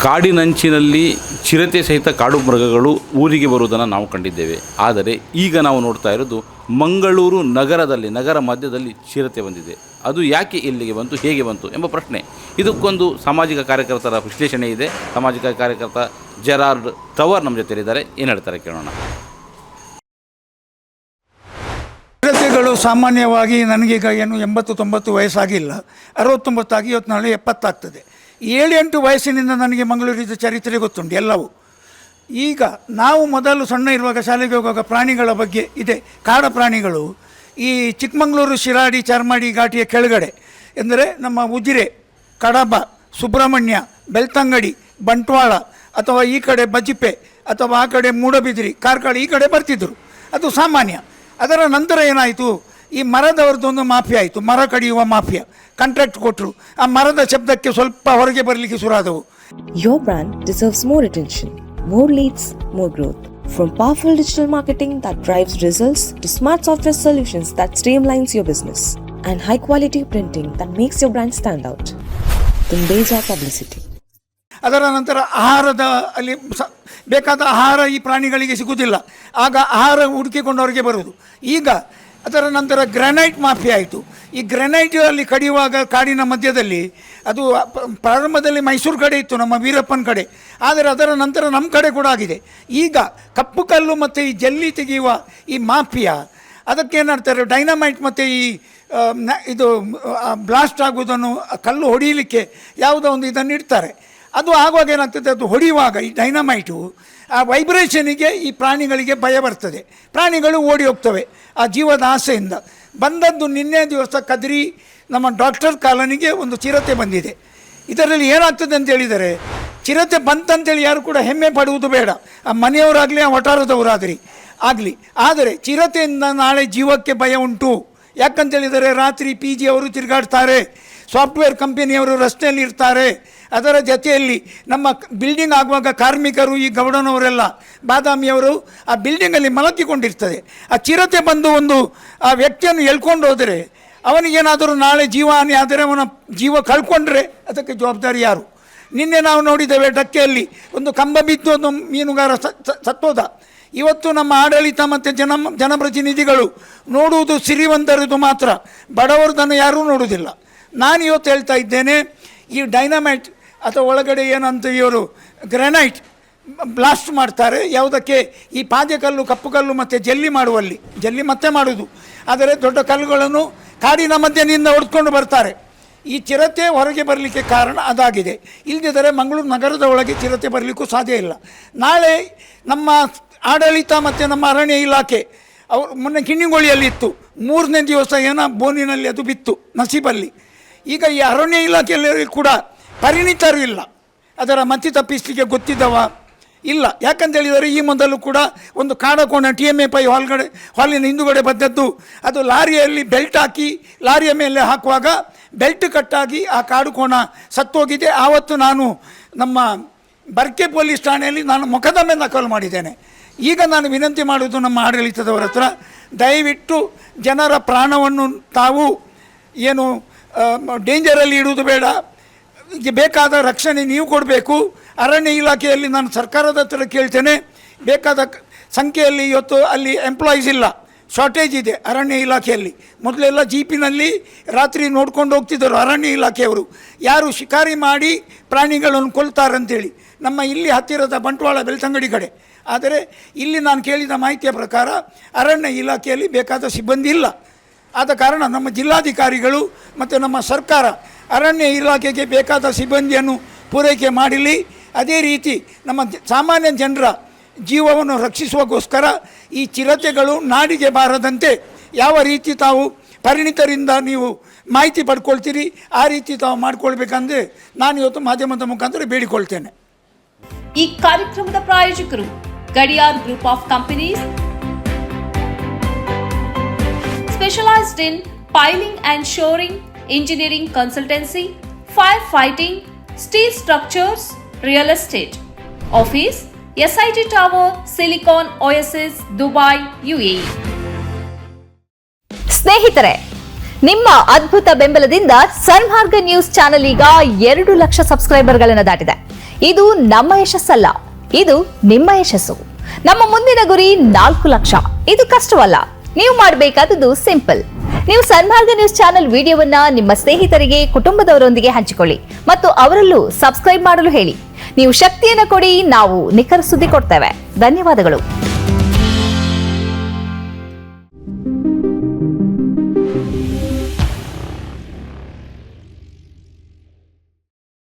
ಕಾಡಿನಂಚಿನಲ್ಲಿ ಚಿರತೆ ಸಹಿತ ಕಾಡು ಮೃಗಗಳು ಊರಿಗೆ ಬರುವುದನ್ನು ನಾವು ಕಂಡಿದ್ದೇವೆ. ಆದರೆ ಈಗ ನಾವು ನೋಡ್ತಾ ಇರೋದು ಮಂಗಳೂರು ನಗರದಲ್ಲಿ, ನಗರ ಮಧ್ಯದಲ್ಲಿ ಚಿರತೆ ಬಂದಿದೆ. ಅದು ಯಾಕೆ ಇಲ್ಲಿಗೆ ಬಂತು, ಹೇಗೆ ಬಂತು ಎಂಬ ಪ್ರಶ್ನೆ. ಇದಕ್ಕೊಂದು ಸಾಮಾಜಿಕ ಕಾರ್ಯಕರ್ತರ ವಿಶ್ಲೇಷಣೆ ಇದೆ. ಸಾಮಾಜಿಕ ಕಾರ್ಯಕರ್ತ ಜೆರಾರ್ಡ್ ತವರ್ ನಮ್ಮ ಜೊತೆಲಿದ್ದಾರೆ. ಏನು ಹೇಳ್ತಾರೆ ಕೇಳೋಣ. ಚಿರತೆಗಳು ಸಾಮಾನ್ಯವಾಗಿ ನನಗೀಗ ಏನು 80-90 ವಯಸ್ಸಾಗಿಲ್ಲ, 69 ಆಗಿ ಇವತ್ತು ನಾಳೆ 70 ಆಗ್ತದೆ. 7-8 ವಯಸ್ಸಿನಿಂದ ನನಗೆ ಮಂಗಳೂರಿನ ಚರಿತ್ರೆ ಗೊತ್ತುಂಟು ಎಲ್ಲವೂ. ಈಗ ನಾವು ಮೊದಲು ಸಣ್ಣ ಇರುವಾಗ ಶಾಲೆಗೆ ಹೋಗುವಾಗ ಪ್ರಾಣಿಗಳ ಬಗ್ಗೆ ಇದೆ. ಕಾಡ ಪ್ರಾಣಿಗಳು ಈ ಚಿಕ್ಕಮಗಳೂರು, ಶಿರಾಡಿ, ಚಾರ್ಮಾಡಿ ಘಾಟಿಯ ಕೆಳಗಡೆ ಎಂದರೆ ನಮ್ಮ ಉಜಿರೆ, ಕಡಬ, ಸುಬ್ರಹ್ಮಣ್ಯ, ಬೆಳ್ತಂಗಡಿ, ಬಂಟ್ವಾಳ ಅಥವಾ ಈ ಕಡೆ ಬಜಿಪೆ ಅಥವಾ ಆ ಕಡೆ ಮೂಡಬಿದಿರಿ, ಕಾರ್ಕಳ ಈ ಕಡೆ ಬರ್ತಿದ್ದರು. ಅದು ಸಾಮಾನ್ಯ. ಅದರ ನಂತರ ಏನಾಯಿತು, ಈ ಮರದವ್ರದ್ದೊಂದು ಮಾಫಿಯಾ ಆಯಿತು, ಮರ ಕಡಿಯುವ ಮಾಫಿಯಾ. ಕಾಂಟ್ರಾಕ್ಟ್ ಕೊಟ್ಟರು. ಆ ಮರದ ಶಬ್ದಕ್ಕೆ ಸ್ವಲ್ಪ ಹೊರಗೆ ಬರಲಿಕ್ಕೆ ಶುರುವಾದವು. Your brand deserves more attention, more leads, more growth. From powerful digital marketing that drives results to smart software solutions that streamlines your business and high quality printing that makes your brand stand out. Tumbeja Publicity. ಅದರ ನಂತರ ಆಹಾರದ ಅಲ್ಲಿ ಬೇಕಾದ ಆಹಾರ ಈ ಪ್ರಾಣಿಗಳಿಗೆ ಸಿಗುವುದಿಲ್ಲ. ಆಗ ಆಹಾರ ಹುಡುಕಿಕೊಂಡವರಿಗೆ ಬರುವುದು. ಈಗ ಅದರ ನಂತರ ಗ್ರಾನೈಟ್ ಮಾಫಿಯಾ ಆಯಿತು. ಈ ಗ್ರಾನೈಟ್ ಅಲ್ಲಿ ಕಡಿಯುವಾಗ ಕಾಡಿನ ಮಧ್ಯದಲ್ಲಿ ಅದು ಪ್ರಾರಂಭದಲ್ಲಿ ಮೈಸೂರು ಕಡೆ ಇತ್ತು, ನಮ್ಮ ವೀರಪ್ಪನ ಕಡೆ. ಆದರೆ ಅದರ ನಂತರ ನಮ್ಮ ಕಡೆ ಕೂಡ ಆಗಿದೆ. ಈಗ ಕಪ್ಪು ಕಲ್ಲು ಮತ್ತು ಈ ಜಲ್ಲಿ ತೆಗೆಯುವ ಈ ಮಾಫಿಯಾ, ಅದಕ್ಕೇನಾಡ್ತಾರೆ, ಡೈನಮೈಟ್ ಮತ್ತು ಈ ಇದು ಬ್ಲಾಸ್ಟ್ ಆಗುವುದನ್ನು, ಕಲ್ಲು ಹೊಡೆಯಲಿಕ್ಕೆ ಯಾವುದೋ ಒಂದು ಇದನ್ನು ಇಡ್ತಾರೆ. ಅದು ಆಗುವಾಗ ಏನಾಗ್ತದೆ, ಅದು ಹೊಡೆಯುವಾಗ ಈ ಡೈನಮೈಟು ಆ ವೈಬ್ರೇಷನಿಗೆ ಈ ಪ್ರಾಣಿಗಳಿಗೆ ಭಯ ಬರ್ತದೆ. ಪ್ರಾಣಿಗಳು ಓಡಿ ಹೋಗ್ತವೆ ಆ ಜೀವದ ಆಸೆಯಿಂದ. ಬಂದದ್ದು ನಿನ್ನೆ ದಿವಸ ಕದ್ರಿ ನಮ್ಮ ಡಾಕ್ಟರ್ ಕಾಲನಿಗೆ ಒಂದು ಚಿರತೆ ಬಂದಿದೆ. ಇದರಲ್ಲಿ ಏನಾಗ್ತದೆ ಅಂತ ಹೇಳಿದರೆ, ಚಿರತೆ ಬಂತಂತೇಳಿ ಯಾರು ಕೂಡ ಹೆಮ್ಮೆ ಪಡುವುದು ಬೇಡ. ಆ ಮನೆಯವರಾಗಲಿ, ಆ ವಠಾರದವರಾಗಲಿ ಆಗಲಿ. ಆದರೆ ಚಿರತೆಯಿಂದ ನಾಳೆ ಜೀವಕ್ಕೆ ಭಯ ಉಂಟು. ಯಾಕಂತೇಳಿದರೆ ರಾತ್ರಿ PG ಅವರು ತಿರುಗಾಡ್ತಾರೆ, ಸಾಫ್ಟ್ವೇರ್ ಕಂಪನಿಯವರು ರಸ್ತೆಯಲ್ಲಿ ಇರ್ತಾರೆ. ಅದರ ಜೊತೆಯಲ್ಲಿ ನಮ್ಮ ಬಿಲ್ಡಿಂಗ್ ಆಗುವಾಗ ಕಾರ್ಮಿಕರು, ಈ ಗೌಡನವರೆಲ್ಲ, ಬಾದಾಮಿಯವರು ಆ ಬಿಲ್ಡಿಂಗಲ್ಲಿ ಮಲಗಿಕೊಂಡಿರ್ತದೆ. ಆ ಚಿರತೆ ಬಂದು ಒಂದು ಆ ವ್ಯಕ್ತಿಯನ್ನು ಎಳ್ಕೊಂಡು ಹೋದರೆ, ಅವನಿಗೇನಾದರೂ ನಾಳೆ ಜೀವಹಾನಿ ಆದರೆ, ಅವನ ಜೀವ ಕಳ್ಕೊಂಡ್ರೆ ಅದಕ್ಕೆ ಜವಾಬ್ದಾರಿ ಯಾರು? ನಿನ್ನೆ ನಾವು ನೋಡಿದ್ದೇವೆ, ಡಕ್ಕೆಯಲ್ಲಿ ಒಂದು ಕಂಬ ಬಿದ್ದು ಒಂದು ಮೀನುಗಾರ ಸತ್ತೋದ. ಇವತ್ತು ನಮ್ಮ ಆಡಳಿತ ಮತ್ತು ಜನಪ್ರತಿನಿಧಿಗಳು ನೋಡುವುದು ಸಿರಿವಂತರದು ಮಾತ್ರ, ಬಡವರದನ್ನು ಯಾರೂ ನೋಡುವುದಿಲ್ಲ. ನಾನು ಇವತ್ತು ಹೇಳ್ತಾ ಇದ್ದೇನೆ, ಈ ಡೈನಮೈಟ್ ಅಥವಾ ಒಳಗಡೆ ಏನಂತ ಇವರು ಗ್ರಾನೈಟ್ ಬ್ಲಾಸ್ಟ್ ಮಾಡ್ತಾರೆ. ಯಾವುದಕ್ಕೆ? ಈ ಪಾದೆಕಲ್ಲು, ಕಪ್ಪು ಕಲ್ಲು ಮತ್ತು ಜಲ್ಲಿ ಮಾಡುವಲ್ಲಿ. ಜಲ್ಲಿ ಮತ್ತೆ ಮಾಡೋದು. ಆದರೆ ದೊಡ್ಡ ಕಲ್ಲುಗಳನ್ನು ಕಾಡಿನ ಮಧ್ಯದಿಂದ ಹೊಡೆದುಕೊಂಡು ಬರ್ತಾರೆ. ಈ ಚಿರತೆ ಹೊರಗೆ ಬರಲಿಕ್ಕೆ ಕಾರಣ ಅದಾಗಿದೆ. ಇಲ್ಲದಿದ್ದರೆ ಮಂಗಳೂರು ನಗರದ ಒಳಗೆ ಚಿರತೆ ಬರಲಿಕ್ಕೂ ಸಾಧ್ಯ ಇಲ್ಲ. ನಾಳೆ ನಮ್ಮ ಆಡಳಿತ ಮತ್ತು ನಮ್ಮ ಅರಣ್ಯ ಇಲಾಖೆ ಅವರು ಮೊನ್ನೆ ಕಿಣ್ಣಿಗೋಳಿಯಲ್ಲಿ ಇತ್ತು, 3ನೇ ದಿವಸ ಏನೋ ಬೋನಿನಲ್ಲಿ ಅದು ಬಿತ್ತು ನಸೀಬಲ್ಲಿ. ಈಗ ಈ ಅರಣ್ಯ ಇಲಾಖೆಯಲ್ಲಿ ಕೂಡ ಪರಿಣಿತರು ಇಲ್ಲ. ಅದರ ಮತಿ ತಪ್ಪಿಸಲಿಕ್ಕೆ ಗೊತ್ತಿದ್ದವ ಇಲ್ಲ. ಯಾಕಂತೇಳಿದರೆ ಈ ಮೊದಲು ಕೂಡ ಒಂದು ಕಾಡಕೋಣ TMA5 ಹಾಲಿನ ಹಿಂದುಗಡೆ ಬಂದದ್ದು. ಅದು ಲಾರಿಯಲ್ಲಿ ಬೆಲ್ಟ್ ಹಾಕಿ ಲಾರಿಯ ಮೇಲೆ ಹಾಕುವಾಗ ಬೆಲ್ಟ್ ಕಟ್ಟಾಗಿ ಆ ಕಾಡುಕೋಣ ಸತ್ತೋಗಿದೆ. ಆವತ್ತು ನಾನು ನಮ್ಮ ಬರ್ಕೆ ಪೊಲೀಸ್ ಠಾಣೆಯಲ್ಲಿ ನಾನು ಮೊಕದ್ದಮೆ ದಾಖಲು ಮಾಡಿದ್ದೇನೆ. ಈಗ ನಾನು ವಿನಂತಿ ಮಾಡುವುದು ನಮ್ಮ ಆಡಳಿತದವರ ಹತ್ರ, ದಯವಿಟ್ಟು ಜನರ ಪ್ರಾಣವನ್ನು ತಾವು ಏನು ಡೇಂಜರಲ್ಲಿ ಇಡುವುದು ಬೇಡ. ಬೇಕಾದ ರಕ್ಷಣೆ ನೀವು ಕೊಡಬೇಕು. ಅರಣ್ಯ ಇಲಾಖೆಯಲ್ಲಿ ನಾನು ಸರ್ಕಾರದ ಹತ್ರ ಕೇಳ್ತೇನೆ, ಬೇಕಾದ ಸಂಖ್ಯೆಯಲ್ಲಿ ಇವತ್ತು ಅಲ್ಲಿ ಎಂಪ್ಲಾಯೀಸ್ ಇಲ್ಲ, ಶಾರ್ಟೇಜ್ ಇದೆ ಅರಣ್ಯ ಇಲಾಖೆಯಲ್ಲಿ. ಮೊದಲೆಲ್ಲ ಜೀಪಿನಲ್ಲಿ ರಾತ್ರಿ ನೋಡ್ಕೊಂಡು ಹೋಗ್ತಿದ್ದರು ಅರಣ್ಯ ಇಲಾಖೆಯವರು, ಯಾರು ಶಿಕಾರಿ ಮಾಡಿ ಪ್ರಾಣಿಗಳನ್ನು ಕೊಲ್ತಾರಂತೇಳಿ. ನಮ್ಮ ಇಲ್ಲಿ ಹತ್ತಿರದ ಬಂಟ್ವಾಳ, ಬೆಳ್ತಂಗಡಿ ಕಡೆ. ಆದರೆ ಇಲ್ಲಿ ನಾನು ಕೇಳಿದ ಮಾಹಿತಿಯ ಪ್ರಕಾರ ಅರಣ್ಯ ಇಲಾಖೆಯಲ್ಲಿ ಬೇಕಾದ ಸಿಬ್ಬಂದಿ ಇಲ್ಲ. ಆದ ಕಾರಣ ನಮ್ಮ ಜಿಲ್ಲಾಧಿಕಾರಿಗಳು ಮತ್ತು ನಮ್ಮ ಸರ್ಕಾರ ಅರಣ್ಯ ಇಲಾಖೆಗೆ ಬೇಕಾದ ಸಿಬ್ಬಂದಿಯನ್ನು ಪೂರೈಕೆ ಮಾಡಲಿ. ಅದೇ ರೀತಿ ನಮ್ಮ ಸಾಮಾನ್ಯ ಜನರ ಜೀವವನ್ನು ರಕ್ಷಿಸುವಗೋಸ್ಕರ ಈ ಚಿರತೆಗಳು ನಾಡಿಗೆ ಬಾರದಂತೆ ಯಾವ ರೀತಿ ತಾವು ಪರಿಣಿತರಿಂದ ನೀವು ಮಾಹಿತಿ ಪಡ್ಕೊಳ್ತೀರಿ, ಆ ರೀತಿ ತಾವು ಮಾಡಿಕೊಳ್ಬೇಕಂದ್ರೆ ನಾನು ಇವತ್ತು ಮಾಧ್ಯಮದ ಮುಖಾಂತರ ಬೇಡಿಕೊಳ್ತೇನೆ. ಈ ಕಾರ್ಯಕ್ರಮದ ಪ್ರಾಯೋಜಕರು Gadiyar group of companies, specialized in piling and shoring, engineering consultancy, firefighting, steel structures, real estate. Office SIT Tower, Silicon Oasis, Dubai, UAE. ಸ್ನೇಹಿತರೆ, ನಿಮ್ಮ ಅದ್ಭುತ ಬೆಂಬಲದಿಂದ ಸನ್ಮಾರ್ಗ ನ್ಯೂಸ್ ಚಾನೆಲ್ ಈಗ 2 ಲಕ್ಷ ಸಬ್ಸ್ಕ್ರೈಬರ್ಗಳನ್ನು ದಾಟಿದೆ. ಇದು ನಮ್ಮ ಯಶಸ್ಸಲ್ಲ, ಇದು ನಿಮ್ಮ ಯಶಸ್ಸು. ನಮ್ಮ ಮುಂದಿನ ಗುರಿ 4 ಲಕ್ಷ. ಇದು ಕಷ್ಟವಲ್ಲ. ನೀವು ಮಾಡಬೇಕಾದದ್ದು ಸಿಂಪಲ್. ನೀವು ಸನ್ಮಾರ್ಗ ನ್ಯೂಸ್ ಚಾನೆಲ್ ವಿಡಿಯೋವನ್ನ ನಿಮ್ಮ ಸ್ನೇಹಿತರಿಗೆ, ಕುಟುಂಬದವರೊಂದಿಗೆ ಹಂಚಿಕೊಳ್ಳಿ ಮತ್ತು ಅವರಲ್ಲೂ ಸಬ್ಸ್ಕ್ರೈಬ್ ಮಾಡಲು ಹೇಳಿ. ನೀವು ಶಕ್ತಿಯನ್ನು ಕೊಡಿ, ನಾವು ನಿಖರ ಸುದ್ದಿ ಕೊಡ್ತೇವೆ. ಧನ್ಯವಾದಗಳು.